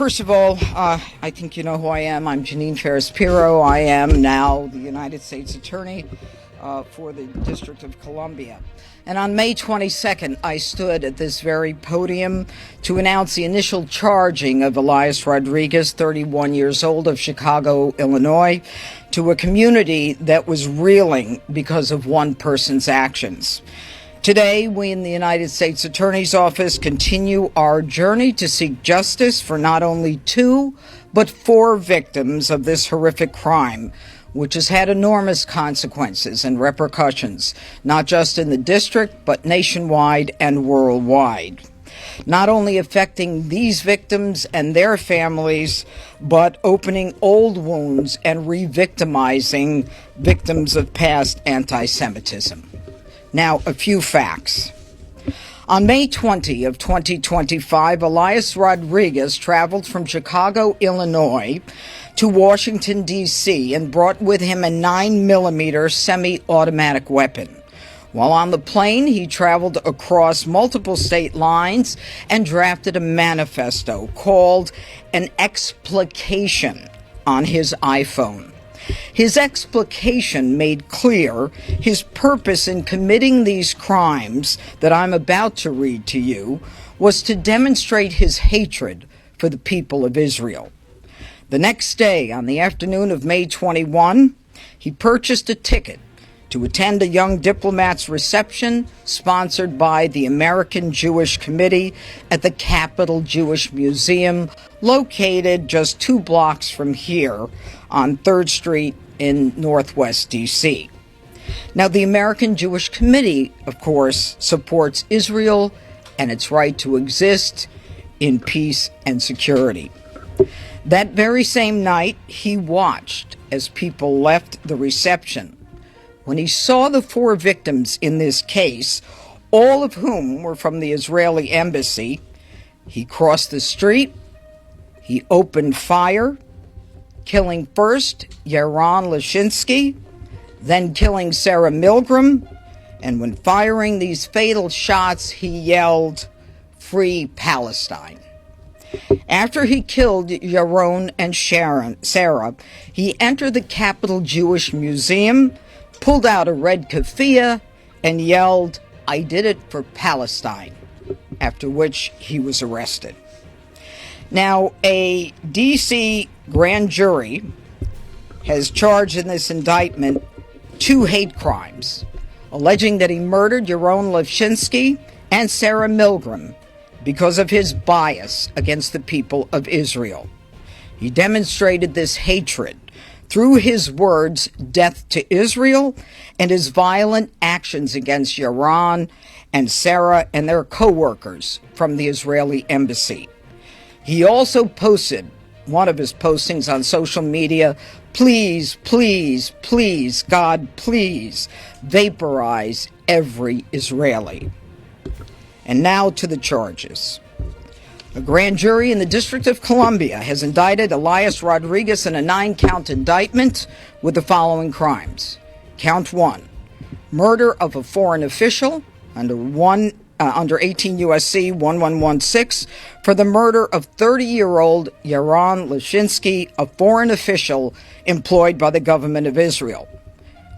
First of all, I think you know who I am. I'm Jeanine Pirro. I am now the United States Attorney for the District of Columbia. And on May 22nd, I stood at this very podium to announce the initial charging of Elias Rodriguez, 31 years old, of Chicago, Illinois, to a community that was reeling because of one person's actions. Today, we in the United States Attorney's Office continue our journey to seek justice for not only 2, but 4 victims of this horrific crime, which has had enormous consequences and repercussions, not just in the district, but nationwide and worldwide. Not only affecting these victims and their families, but opening old wounds and re-victimizing victims of past anti-Semitism. Now, a few facts. On May 20 of 2025, Elias Rodriguez traveled from Chicago, Illinois, to Washington, D.C., and brought with him a 9mm semi-automatic weapon. While on the plane, he traveled across multiple state lines and drafted a manifesto called an explication on his iPhone. His explication made clear his purpose in committing these crimes that I'm about to read to you was to demonstrate his hatred for the people of Israel. The next day, on the afternoon of May 21, he purchased a ticket to attend a young diplomat's reception sponsored by the American Jewish Committee at the Capitol Jewish Museum, located just 2 blocks from here on 3rd Street in Northwest D.C. Now, the American Jewish Committee, of course, supports Israel and its right to exist in peace and security. That very same night, he watched as people left the reception. When he saw the 4 victims in this case, all of whom were from the Israeli embassy, he crossed the street, he opened fire, killing first Yaron Lashinsky, then killing Sarah Milgram, and when firing these fatal shots, he yelled, "Free Palestine." After he killed Yaron and Sarah, he entered the Capitol Jewish Museum, pulled out a red keffiyeh, and yelled, "I did it for Palestine," after which he was arrested. Now, a D.C. grand jury has charged in this indictment 2 hate crimes, alleging that he murdered Yaron Lashinsky and Sarah Milgram because of his bias against the people of Israel. He demonstrated this hatred through his words, "death to Israel," and his violent actions against Yaron and Sarah and their co-workers from the Israeli embassy. He also posted one of his postings on social media, "Please, please, please, God, please, vaporize every Israeli." And now to the charges. A grand jury in the District of Columbia has indicted Elias Rodriguez in a 9-count indictment with the following crimes. Count 1, murder of a foreign official under 18 U.S.C. 1116 for the murder of 30-year-old Yaron Lashinsky, a foreign official employed by the government of Israel.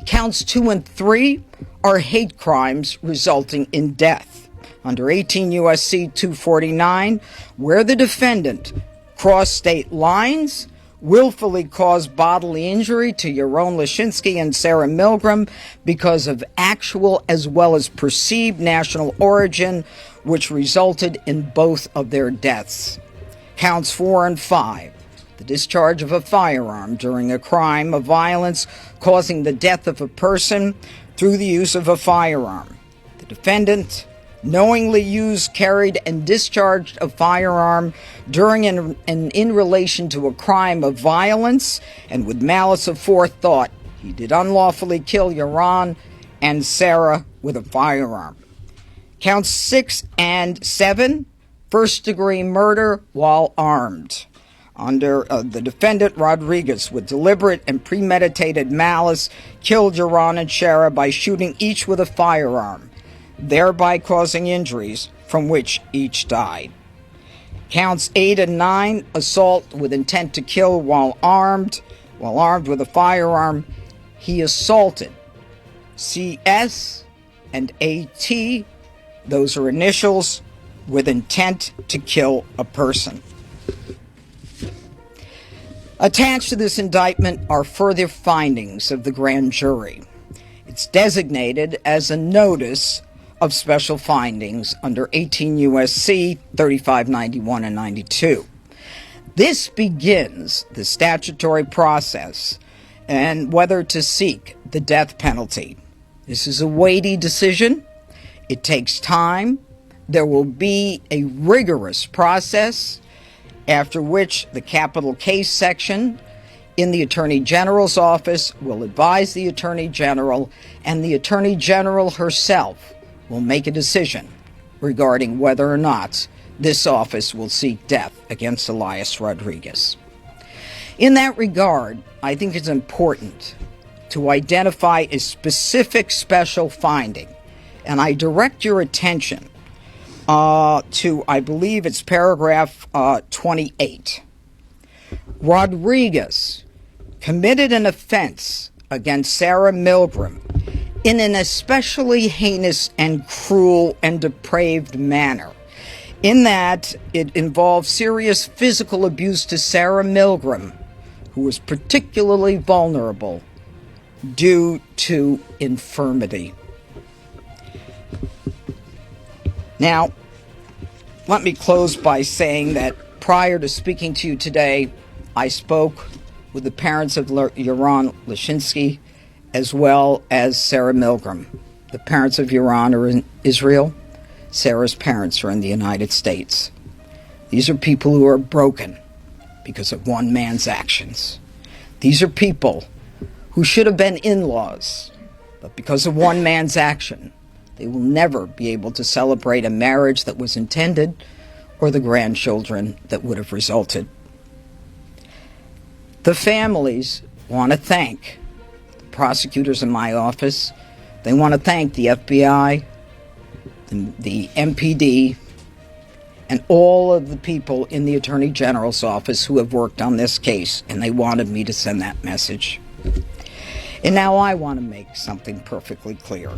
Counts 2 and 3 are hate crimes resulting in death under 18 U.S.C. 249, where the defendant crossed state lines, willfully caused bodily injury to Yaron Lashinsky and Sarah Milgram because of actual as well as perceived national origin, which resulted in both of their deaths. Counts 4 and 5, the discharge of a firearm during a crime of violence causing the death of a person through the use of a firearm. The defendant knowingly used, carried, and discharged a firearm during and in relation to a crime of violence, and with malice aforethought, he did unlawfully kill Yaron and Sarah with a firearm. Counts 6 and 7, first-degree murder while armed. Under the defendant Rodriguez, with deliberate and premeditated malice, killed Yaron and Sarah by shooting each with a firearm, thereby causing injuries from which each died. Counts 8 and 9, assault with intent to kill while armed with a firearm. He assaulted CS and AT, those are initials, with intent to kill a person. Attached to this indictment are further findings of the grand jury. It's designated as a notice of special findings under 18 U.S.C. 3591 and 92. This begins the statutory process and whether to seek the death penalty. This is a weighty decision. It takes time. There will be a rigorous process, after which the capital case section in the Attorney General's office will advise the Attorney General, and the Attorney General herself will make a decision regarding whether or not this office will seek death against Elias Rodriguez. In that regard, I think it's important to identify a specific special finding, and I direct your attention to, I believe it's paragraph 28. Rodriguez committed an offense against Sarah Milgram in an especially heinous and cruel and depraved manner, in that it involved serious physical abuse to Sarah Milgram, who was particularly vulnerable due to infirmity. Now, let me close by saying that prior to speaking to you today, I spoke with the parents of Yaron Lashinsky as well as Sarah Milgram. The parents of Yaron are in Israel. Sarah's parents are in the United States. These are people who are broken because of one man's actions. These are people who should have been in-laws, but because of one man's action, they will never be able to celebrate a marriage that was intended or the grandchildren that would have resulted. The families want to thank the prosecutors in my office. They want to thank the FBI, the MPD, and all of the people in the Attorney General's office who have worked on this case, and they wanted me to send that message. And now I want to make something perfectly clear.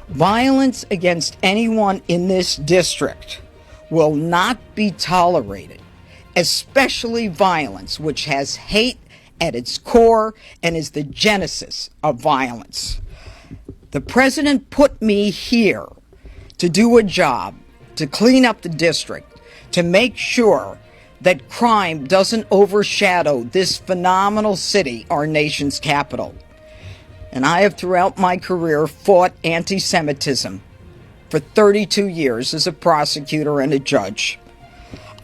Violence against anyone in this district will not be tolerated, especially violence which has hate at its core and is the genesis of violence. The president put me here to do a job, to clean up the district, to make sure that crime doesn't overshadow this phenomenal city, our nation's capital. And I have throughout my career fought anti-Semitism for 32 years as a prosecutor and a judge.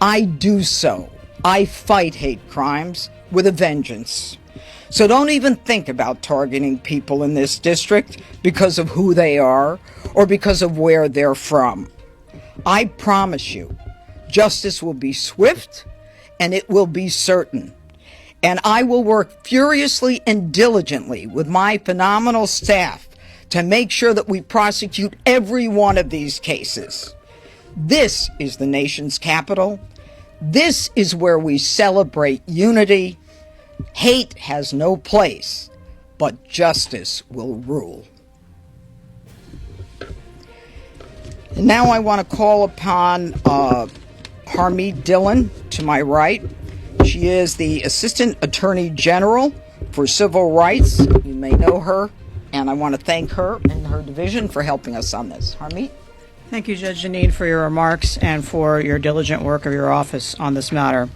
I do so. I fight hate crimes with a vengeance. So don't even think about targeting people in this district because of who they are or because of where they're from. I promise you, justice will be swift and it will be certain. And I will work furiously and diligently with my phenomenal staff to make sure that we prosecute every one of these cases. This is the nation's capital. This is where we celebrate unity. Hate has no place, but justice will rule. And now I want to call upon Harmeet Dillon to my right. She is the Assistant Attorney General for Civil Rights. You may know her, and I want to thank her and her division for helping us on this. Harmeet? Thank you, Judge Jeanine, for your remarks and for your diligent work of your office on this matter.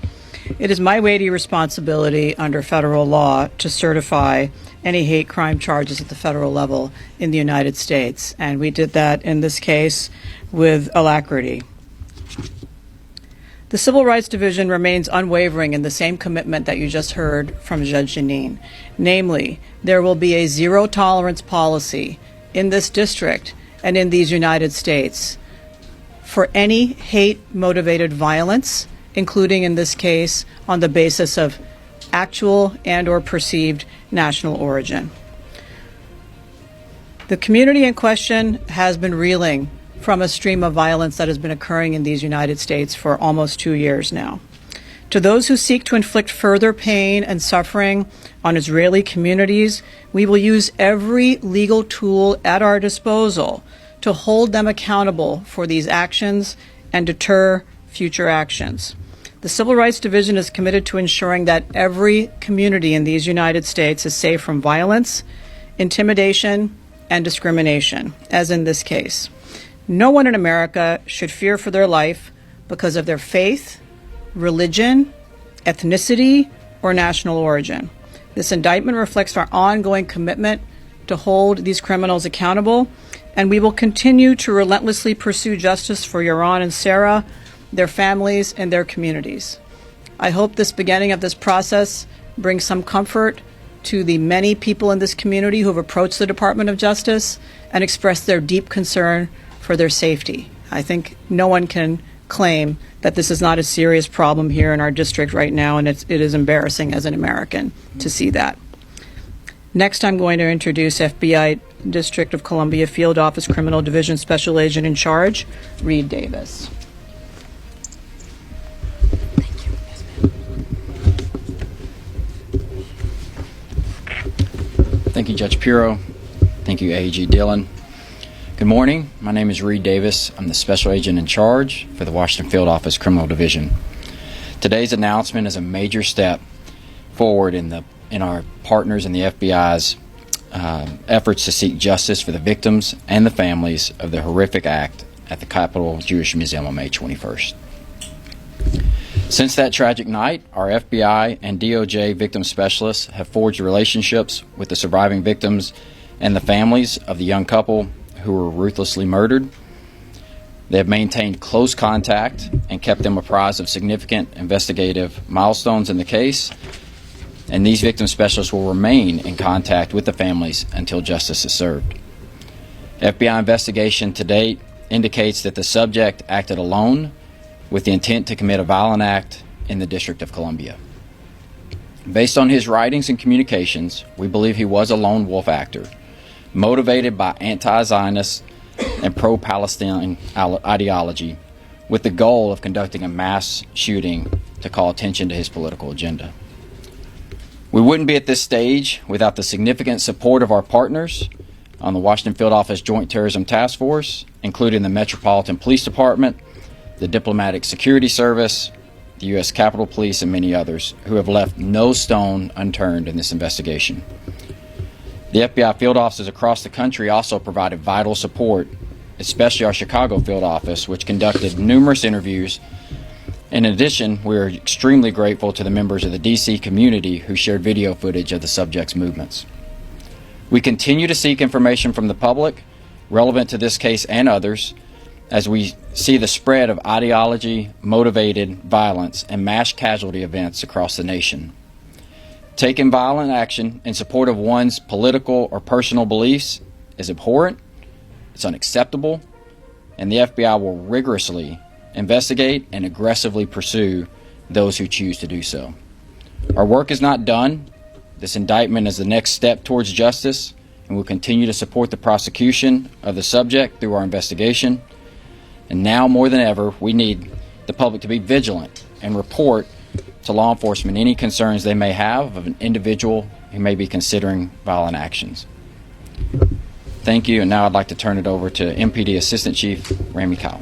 It is my weighty responsibility under federal law to certify any hate crime charges at the federal level in the United States, and we did that in this case with alacrity. The Civil Rights Division remains unwavering in the same commitment that you just heard from Judge Jeanine. Namely, there will be a zero-tolerance policy in this district and in these United States for any hate-motivated violence, including in this case on the basis of actual and or perceived national origin. The community in question has been reeling from a stream of violence that has been occurring in these United States for almost 2 years now. To those who seek to inflict further pain and suffering on Israeli communities, we will use every legal tool at our disposal to hold them accountable for these actions and deter future actions. The Civil Rights Division is committed to ensuring that every community in these United States is safe from violence, intimidation, and discrimination, as in this case. No one in America should fear for their life because of their faith, religion, ethnicity, or national origin. This indictment reflects our ongoing commitment to hold these criminals accountable, and we will continue to relentlessly pursue justice for Yaron and Sarah, their families, and their communities. I hope this beginning of this process brings some comfort to the many people in this community who have approached the Department of Justice and expressed their deep concern for their safety. I think no one can claim that this is not a serious problem here in our district right now, and it is embarrassing as an American to see that. Next, I'm going to introduce FBI District of Columbia Field Office Criminal Division Special Agent in Charge, Reed Davis. Thank you, Judge Pirro. Thank you, AG Dillon. Good morning. My name is Reed Davis. I'm the Special Agent in Charge for the Washington Field Office Criminal Division. Today's announcement is a major step forward in our partners in the FBI's efforts to seek justice for the victims and the families of the horrific act at the Capitol Jewish Museum on May 21st. Since that tragic night, our FBI and DOJ victim specialists have forged relationships with the surviving victims and the families of the young couple who were ruthlessly murdered. They have maintained close contact and kept them apprised of significant investigative milestones in the case, and these victim specialists will remain in contact with the families until justice is served. FBI investigation to date indicates that the subject acted alone with the intent to commit a violent act in the District of Columbia. Based on his writings and communications, we believe he was a lone wolf actor, motivated by anti-Zionist and pro-Palestine ideology, with the goal of conducting a mass shooting to call attention to his political agenda. We wouldn't be at this stage without the significant support of our partners on the Washington Field Office Joint Terrorism Task Force, including the Metropolitan Police Department, the Diplomatic Security Service, the U.S. Capitol Police, and many others who have left no stone unturned in this investigation. The FBI field offices across the country also provided vital support, especially our Chicago field office, which conducted numerous interviews. In addition, we are extremely grateful to the members of the D.C. community who shared video footage of the subject's movements. We continue to seek information from the public relevant to this case and others as we see the spread of ideology-motivated violence and mass casualty events across the nation. Taking violent action in support of one's political or personal beliefs is abhorrent, it's unacceptable, and the FBI will rigorously investigate and aggressively pursue those who choose to do so. Our work is not done. This indictment is the next step towards justice, and we'll continue to support the prosecution of the subject through our investigation. And now more than ever, we need the public to be vigilant and report to law enforcement any concerns they may have of an individual who may be considering violent actions. Thank you, and now I'd like to turn it over to MPD Assistant Chief Rami Kyle.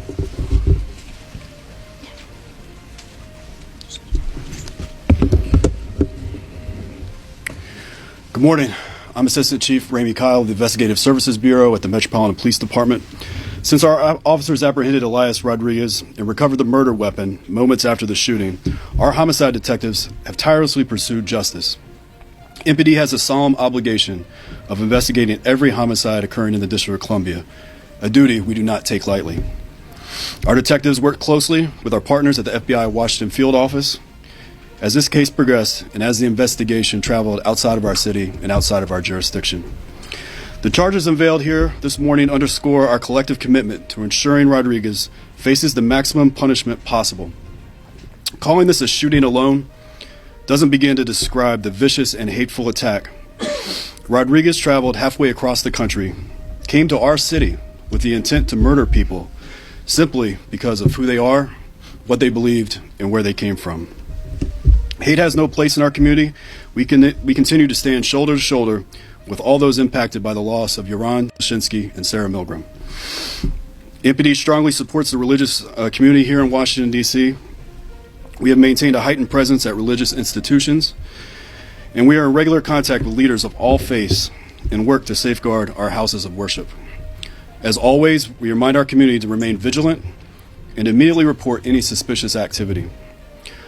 Good morning. I'm Assistant Chief Rami Kyle of the Investigative Services Bureau at the Metropolitan Police Department. Since our officers apprehended Elias Rodriguez and recovered the murder weapon moments after the shooting, our homicide detectives have tirelessly pursued justice. MPD has a solemn obligation of investigating every homicide occurring in the District of Columbia, a duty we do not take lightly. Our detectives work closely with our partners at the FBI Washington Field Office. As this case progressed and as the investigation traveled outside of our city and outside of our jurisdiction. The charges unveiled here this morning underscore our collective commitment to ensuring Rodriguez faces the maximum punishment possible. Calling this a shooting alone doesn't begin to describe the vicious and hateful attack. Rodriguez traveled halfway across the country, came to our city with the intent to murder people simply because of who they are, what they believed, and where they came from. Hate has no place in our community. We continue to stand shoulder to shoulder with all those impacted by the loss of Yaron Lashinsky and Sarah Milgram. MPD strongly supports the religious community here in Washington, D.C. We have maintained a heightened presence at religious institutions, and we are in regular contact with leaders of all faiths and work to safeguard our houses of worship. As always, we remind our community to remain vigilant and immediately report any suspicious activity.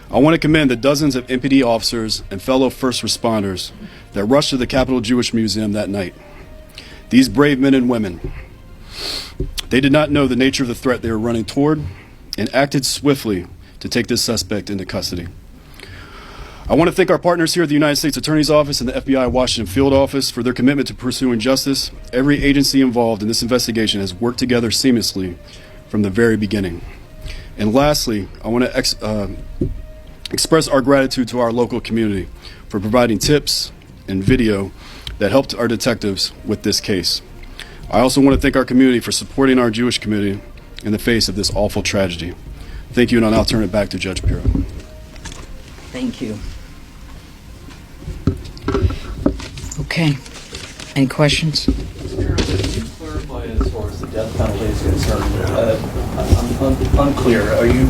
I want to commend the dozens of MPD officers and fellow first responders that rushed to the Capitol Jewish Museum that night. These brave men and women, they did not know the nature of the threat they were running toward and acted swiftly to take this suspect into custody. I want to thank our partners here at the United States Attorney's Office and the FBI Washington Field Office for their commitment to pursuing justice. Every agency involved in this investigation has worked together seamlessly from the very beginning. And lastly, I want to express our gratitude to our local community for providing tips and video that helped our detectives with this case. I also want to thank our community for supporting our Jewish community in the face of this awful tragedy. Thank you, and I'll now turn it back to Judge Pirro. Thank you. Okay. Any questions? Can you clarify as far as the death penalty is concerned? I'm unclear. Are you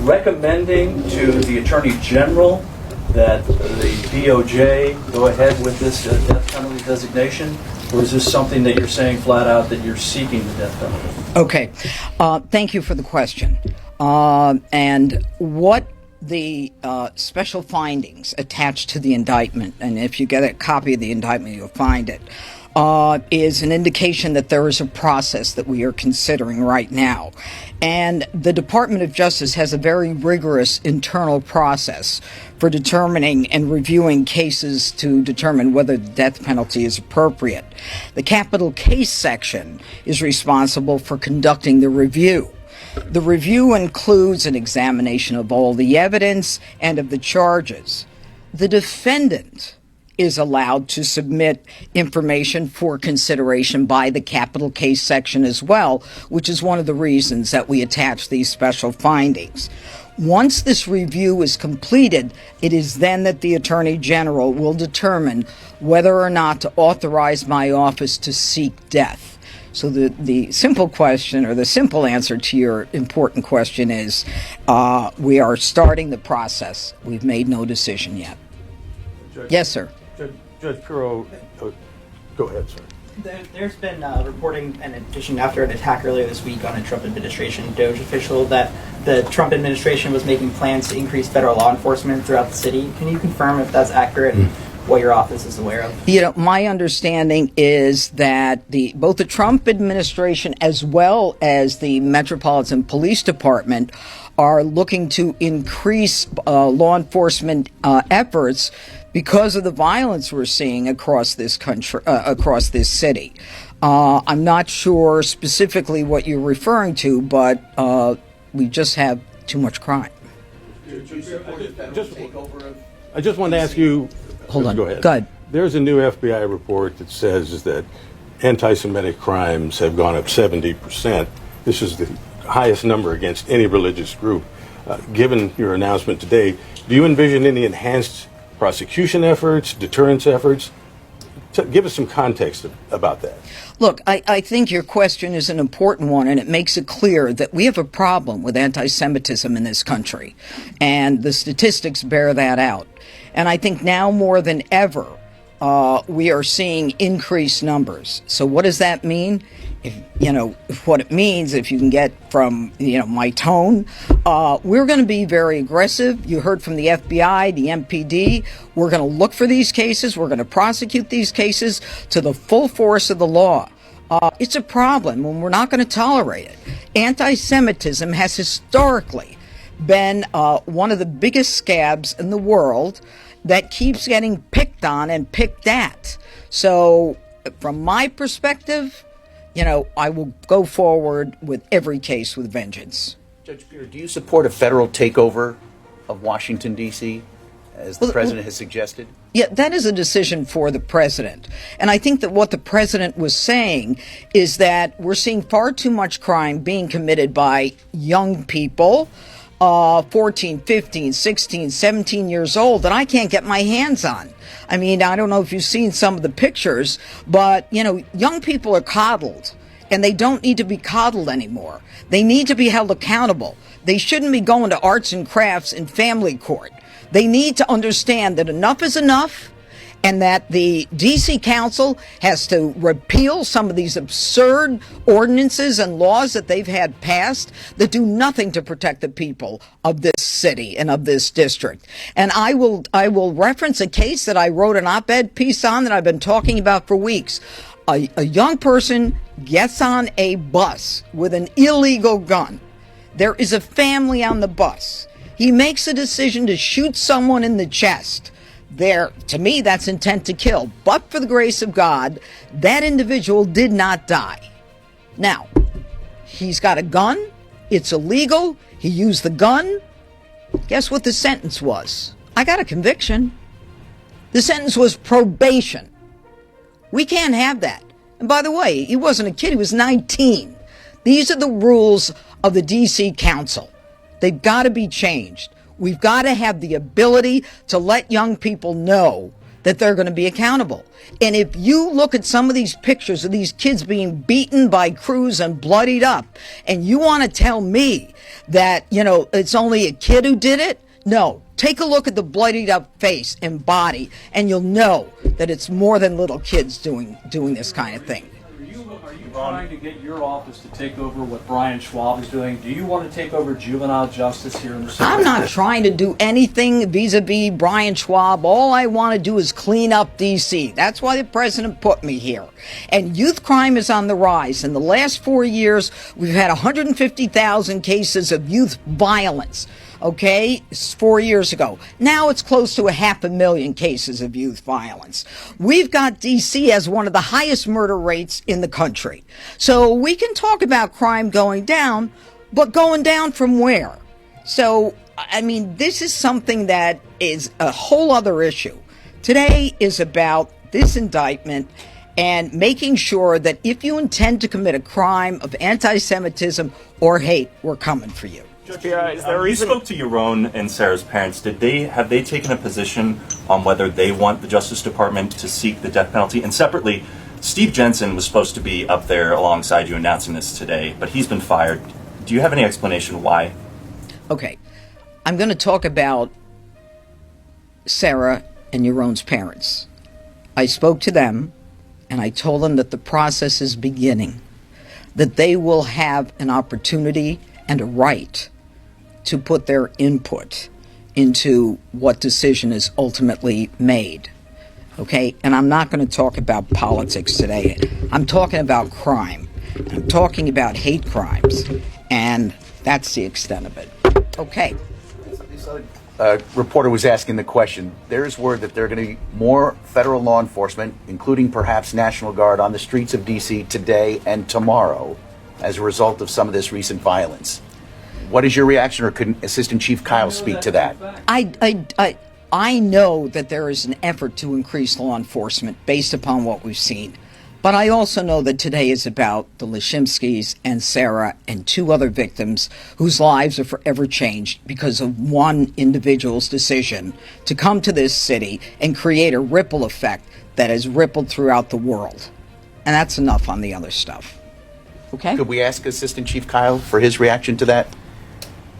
recommending to the Attorney General that the DOJ go ahead with this death penalty designation? Or is this something that you're saying flat out that you're seeking the death penalty? Okay. Thank you for the question. And what the special findings attached to the indictment, and if you get a copy of the indictment, you'll find it, is an indication that there is a process that we are considering right now. And the Department of Justice has a very rigorous internal process for determining and reviewing cases to determine whether the death penalty is appropriate. The capital case section is responsible for conducting the review. The review includes an examination of all the evidence and of the charges. The defendant is allowed to submit information for consideration by the capital case section as well, which is one of the reasons that we attach these special findings. Once this review is completed, it is then that the Attorney General will determine whether or not to authorize my office to seek death. So the simple question, or the simple answer to your important question is, we are starting the process. We've made no decision yet. Yes, sir. Judge Pirro, go ahead, sir. There's been reporting and addition after an attack earlier this week on a Trump administration DOJ official that the Trump administration was making plans to increase federal law enforcement throughout the city. Can you confirm if that's accurate and what your office is aware of? You know, my understanding is that both the Trump administration as well as the Metropolitan Police Department are looking to increase law enforcement efforts because of the violence we're seeing across this country, across this city. I'm not sure specifically what you're referring to, but we just have too much crime. I just wanted to ask you. Hold on. Go ahead. Go ahead. There's a new FBI report that says that anti-Semitic crimes have gone up 70%. This is the highest number against any religious group. Given your announcement today, do you envision any enhanced prosecution efforts, deterrence efforts? Give us some context about that. Look, I think your question is an important one, and it makes it clear that we have a problem with anti-Semitism in this country, and the statistics bear that out. And I think now more than ever, we are seeing increased numbers. So what does that mean? What it means, if you can get from, my tone, we're going to be very aggressive. You heard from the FBI, the MPD. We're going to look for these cases. We're going to prosecute these cases to the full force of the law. It's a problem, and we're not going to tolerate it. Anti-Semitism has historically been one of the biggest scabs in the world that keeps getting picked on and picked at. So from my perspective, I will go forward with every case with vengeance. Judge Pirro, do you support a federal takeover of Washington, D.C.? as the president has suggested? Yeah, that is a decision for the president. And I think that what the president was saying is that we're seeing far too much crime being committed by young people, 14, 15, 16, 17 years old, that I can't get my hands on. I mean, I don't know if you've seen some of the pictures, but, you know, young people are coddled, and they don't need to be coddled anymore. They need to be held accountable. They shouldn't be going to arts and crafts in family court. They need to understand that enough is enough, and that the D.C. Council has to repeal some of these absurd ordinances and laws that they've had passed that do nothing to protect the people of this city and of this district. And I will reference a case that I wrote an op-ed piece on that I've been talking about for weeks. A young person gets on a bus with an illegal gun. There is a family on the bus. He makes a decision to shoot someone in the chest. There, to me, that's intent to kill. But for the grace of God, that individual did not die. Now, he's got a gun. It's illegal. He used the gun. Guess what the sentence was? I got a conviction. The sentence was probation. We can't have that. And by the way, he wasn't a kid. He was 19. These are the rules of the D.C. Council. They've got to be changed. We've got to have the ability to let young people know that they're going to be accountable. And if you look at some of these pictures of these kids being beaten by crews and bloodied up, and you want to tell me that, you know, it's only a kid who did it, no. Take a look at the bloodied up face and body, and you'll know that it's more than little kids doing this kind of thing. Are you trying to get your office to take over what Brian Schwab is doing? Do you want to take over juvenile justice here in the city? I'm not trying to do anything vis-a-vis Brian Schwab. All I want to do is clean up D.C. That's why the president put me here. And youth crime is on the rise. In the last 4 years, we've had 150,000 cases of youth violence. Okay, 4 years ago. Now it's close to 500,000 cases of youth violence. We've got D.C. as one of the highest murder rates in the country. So we can talk about crime going down, but going down from where? So, I mean, this is something that is a whole other issue. Today is about this indictment and making sure that if you intend to commit a crime of anti-Semitism or hate, we're coming for you. You spoke to your own and Sarah's parents. Have they taken a position on whether they want the Justice Department to seek the death penalty? And separately, Steve Jensen was supposed to be up there alongside you announcing this today, but he's been fired. Do you have any explanation why? Okay, I'm going to talk about Sarah and Yaron's parents. I spoke to them, and I told them that the process is beginning, that they will have an opportunity and a right to put their input into what decision is ultimately made. Okay? And I'm not going to talk about politics today. I'm talking about crime. I'm talking about hate crimes. And that's the extent of it. Okay. Reporter was asking the question. There's word that there are going to be more federal law enforcement, including perhaps National Guard, on the streets of D.C. today and tomorrow as a result of some of this recent violence. What is your reaction, or could Assistant Chief Kyle speak to that? I know that there is an effort to increase law enforcement based upon what we've seen. But I also know that today is about the Lashimskis and Sarah and two other victims whose lives are forever changed because of one individual's decision to come to this city and create a ripple effect that has rippled throughout the world. And that's enough on the other stuff. Okay? Could we ask Assistant Chief Kyle for his reaction to that?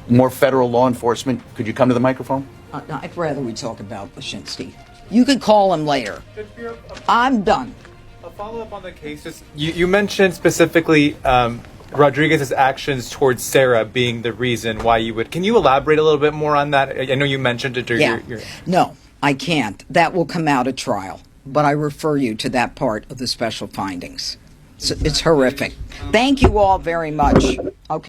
More federal law enforcement. Could you come to the microphone? I'd rather we talk about Lashinsky. You could call him later. I'm done. A follow-up on the cases. You mentioned specifically Rodriguez's actions towards Sarah being the reason why you would. Can you elaborate a little bit more on that? I know you mentioned it during your... No, I can't. That will come out at trial. But I refer you to that part of the special findings. It's horrific. Thank you all very much. Okay.